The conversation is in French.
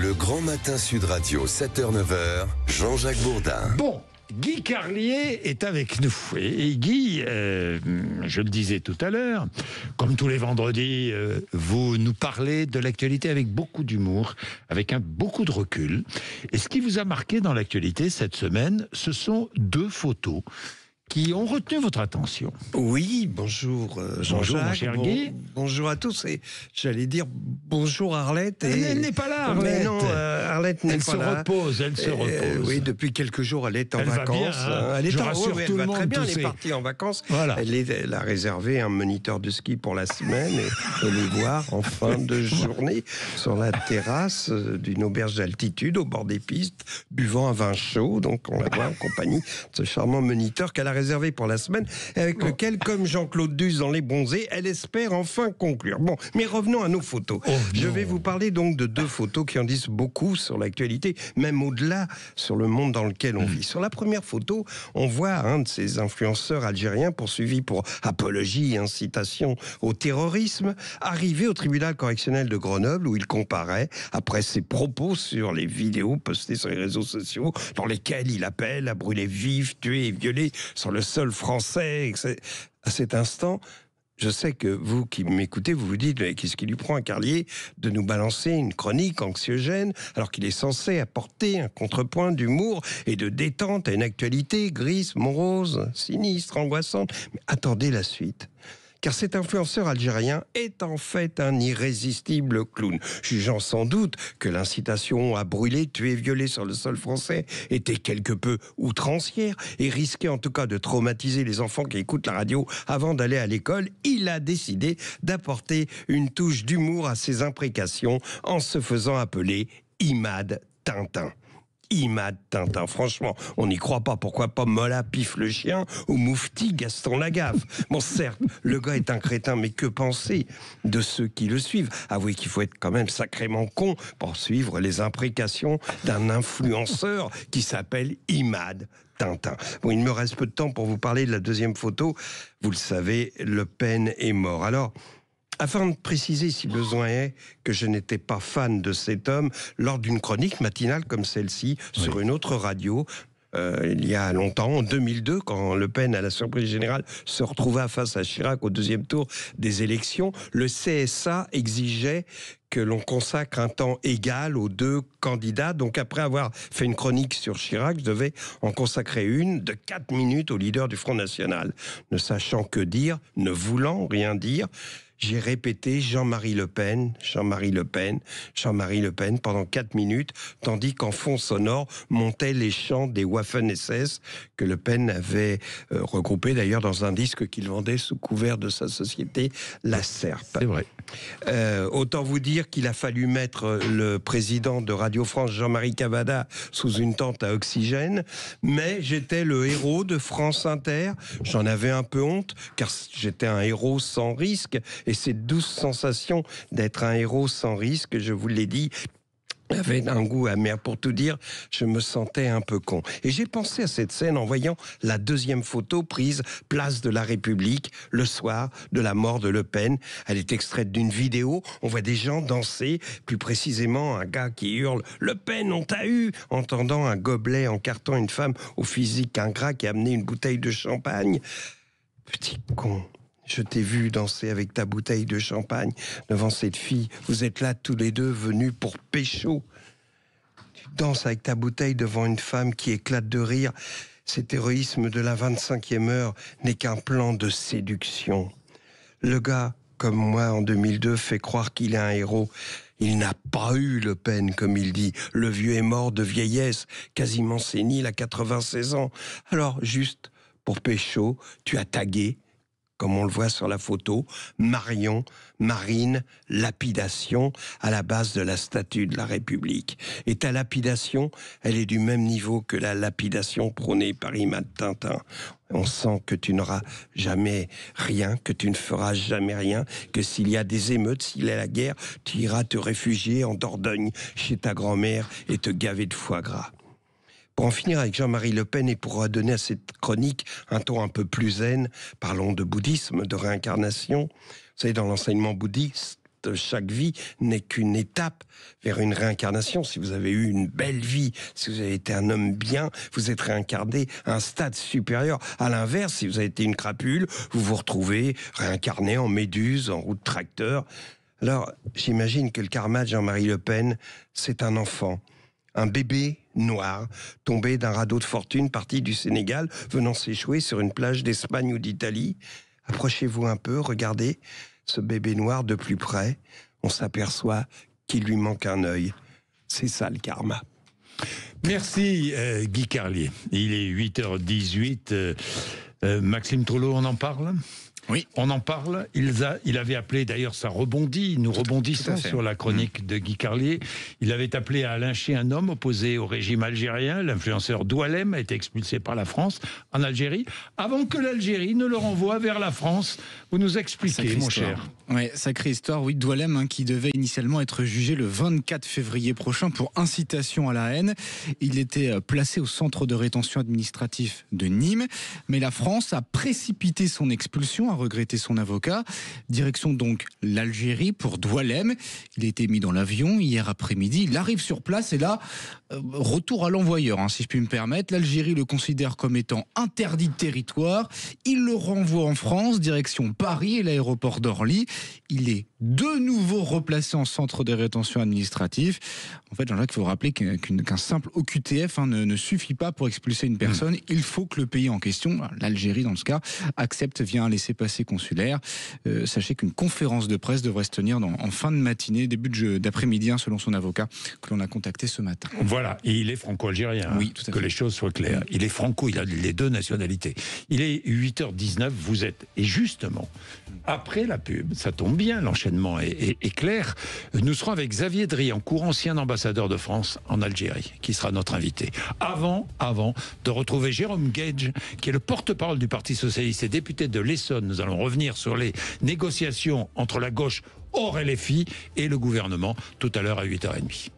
Le Grand Matin Sud Radio, 7h-9h, Jean-Jacques Bourdin. Bon, Guy Carlier est avec nous. Et Guy, je le disais tout à l'heure, comme tous les vendredis, vous nous parlez de l'actualité avec beaucoup d'humour, avec beaucoup de recul. Et ce qui vous a marqué dans l'actualité cette semaine, ce sont deux photos qui ont retenu votre attention. Oui, bonjour Jean-Jacques. Bonjour mon cher Guy. Bonjour à tous. Et j'allais dire bonjour Arlette. Elle n'est pas là, Arlette. Mais non, Arlette n'est pas là. Elle se repose. Oui, depuis quelques jours, elle est en Elle va vacances. bien, hein. Elle est Je en rassure tout elle le va monde, très bien, tous elle est partie en vacances. Voilà. Elle a réservé un moniteur de ski pour la semaine et les voir en fin de journée sur la terrasse d'une auberge d'altitude au bord des pistes, buvant un vin chaud. Donc on la voit en compagnie de ce charmant moniteur qu'elle a réservé pour la semaine, avec lequel, comme Jean-Claude Duss dans Les Bronzés, elle espère enfin conclure. Bon, mais revenons à nos photos. Je vais vous parler donc de deux photos qui en disent beaucoup sur l'actualité, même au-delà, sur le monde dans lequel on vit. Sur la première photo, on voit un de ces influenceurs algériens poursuivis pour apologie et incitation au terrorisme, arrivé au tribunal correctionnel de Grenoble, où il comparaît après ses propos sur les vidéos postées sur les réseaux sociaux, dans lesquelles il appelle à brûler vif, tuer et violer sur le sol français. À cet instant, je sais que vous qui m'écoutez, vous vous dites, mais qu'est-ce qui lui prend à Carlier de nous balancer une chronique anxiogène alors qu'il est censé apporter un contrepoint d'humour et de détente à une actualité grise, morose, sinistre, angoissante. Mais attendez la suite. Car cet influenceur algérien est en fait un irrésistible clown, jugeant sans doute que l'incitation à brûler, tuer, violer sur le sol français était quelque peu outrancière et risquait en tout cas de traumatiser les enfants qui écoutent la radio avant d'aller à l'école. Il a décidé d'apporter une touche d'humour à ses imprécations en se faisant appeler Imad Tintin. Imad Tintin, franchement, on n'y croit pas. Pourquoi pas Mola Pif le chien ou Moufti Gaston Lagaffe? Bon, certes, le gars est un crétin, mais que penser de ceux qui le suivent? Avouez qu'il faut être quand même sacrément con pour suivre les imprécations d'un influenceur qui s'appelle Imad Tintin. Bon, il me reste peu de temps pour vous parler de la deuxième photo. Vous le savez, Le Pen est mort. Alors, afin de préciser, si besoin est, que je n'étais pas fan de cet homme, lors d'une chronique matinale comme celle-ci, sur une autre radio, il y a longtemps, en 2002, quand Le Pen, à la surprise générale, se retrouva face à Chirac au deuxième tour des élections, le CSA exigeait que l'on consacre un temps égal aux deux candidats. Donc après avoir fait une chronique sur Chirac, je devais en consacrer une de 4 minutes au leader du Front National. Ne sachant que dire, ne voulant rien dire, j'ai répété Jean-Marie Le Pen, Jean-Marie Le Pen, Jean-Marie Le Pen pendant 4 minutes, tandis qu'en fond sonore montaient les chants des Waffen-SS que Le Pen avait regroupés d'ailleurs dans un disque qu'il vendait sous couvert de sa société, La Serpe. C'est vrai. Autant vous dire qu'il a fallu mettre le président de Radio France, Jean-Marie Cavada, sous une tente à oxygène, mais j'étais le héros de France Inter. J'en avais un peu honte, car j'étais un héros sans risque, et cette douce sensation d'être un héros sans risque, je vous l'ai dit, avait un goût amer. Pour tout dire, je me sentais un peu con. Et j'ai pensé à cette scène en voyant la deuxième photo prise place de la République le soir de la mort de Le Pen. Elle est extraite d'une vidéo. On voit des gens danser, plus précisément un gars qui hurle « Le Pen, on t'a eu !» entendant un gobelet en carton, une femme au physique ingrat qui a amené une bouteille de champagne. Petit con. Je t'ai vu danser avec ta bouteille de champagne devant cette fille. Vous êtes là tous les deux venus pour pécho. Tu danses avec ta bouteille devant une femme qui éclate de rire. Cet héroïsme de la 25e heure n'est qu'un plan de séduction. Le gars, comme moi en 2002, fait croire qu'il est un héros. Il n'a pas eu Le Pen, comme il dit. Le vieux est mort de vieillesse, quasiment sénile à 96 ans. Alors, juste pour pécho, tu as tagué, comme on le voit sur la photo, Marion, Marine, lapidation, à la base de la statue de la République. Et ta lapidation, elle est du même niveau que la lapidation prônée par Imad Tintin. On sent que tu n'auras jamais rien, que tu ne feras jamais rien, que s'il y a des émeutes, s'il y a la guerre, tu iras te réfugier en Dordogne chez ta grand-mère et te gaver de foie gras. Pour en finir avec Jean-Marie Le Pen et pour donner à cette chronique un ton un peu plus zen, parlons de bouddhisme, de réincarnation. Vous savez, dans l'enseignement bouddhiste, certes, chaque vie n'est qu'une étape vers une réincarnation. Si vous avez eu une belle vie, si vous avez été un homme bien, vous êtes réincarné à un stade supérieur. À l'inverse, si vous avez été une crapule, vous vous retrouvez réincarné en méduse, en roue de tracteur. Alors, j'imagine que le karma de Jean-Marie Le Pen, c'est un enfant, un bébé noir, tombé d'un radeau de fortune, parti du Sénégal, venant s'échouer sur une plage d'Espagne ou d'Italie. Approchez-vous un peu, regardez ce bébé noir de plus près. On s'aperçoit qu'il lui manque un œil. C'est ça le karma. Merci Guy Carlier. Il est 8h18. Maxime Troullot, on en parle ? Oui. On en parle. Il avait appelé, d'ailleurs, ça rebondit. Nous rebondissons sur la chronique de Guy Carlier. Il avait appelé à lyncher un homme opposé au régime algérien. L'influenceur Doualem a été expulsé par la France en Algérie, avant que l'Algérie ne le renvoie vers la France. Vous nous expliquez, mon cher. Oui, sacrée histoire. Oui, Doualem, qui devait initialement être jugé le 24 février prochain pour incitation à la haine. Il était placé au centre de rétention administratif de Nîmes. Mais la France a précipité son expulsion, a regretté son avocat. Direction donc l'Algérie pour Doualem. Il a été mis dans l'avion hier après-midi. Il arrive sur place et là, retour à l'envoyeur, si je puis me permettre. L'Algérie le considère comme étant interdit de territoire. Il le renvoie en France, direction Paris et l'aéroport d'Orly. Il est de nouveau replacé en centre de rétention administratif. En fait, Jean-Jacques, il faut rappeler qu'un simple OQTF ne suffit pas pour expulser une personne. Il faut que le pays en question, l'Algérie dans ce cas, accepte via un laissez-passer consulaire. Sachez qu'une conférence de presse devrait se tenir en fin de matinée, début d'après-midi, selon son avocat, que l'on a contacté ce matin. Voilà, et il est franco-algérien, oui, tout à fait. Que les choses soient claires. Il est franco, il a les deux nationalités. Il est 8h19, vous êtes, et justement, après la pub, ça tombe bien, l'enchaînement est clair, nous serons avec Xavier Driancourt, ancien ambassadeur de France en Algérie, qui sera notre invité. Avant de retrouver Jérôme Gage, qui est le porte-parole du Parti Socialiste et député de l'Essonne, nous allons revenir sur les négociations entre la gauche hors LFI et le gouvernement, tout à l'heure à 8h30.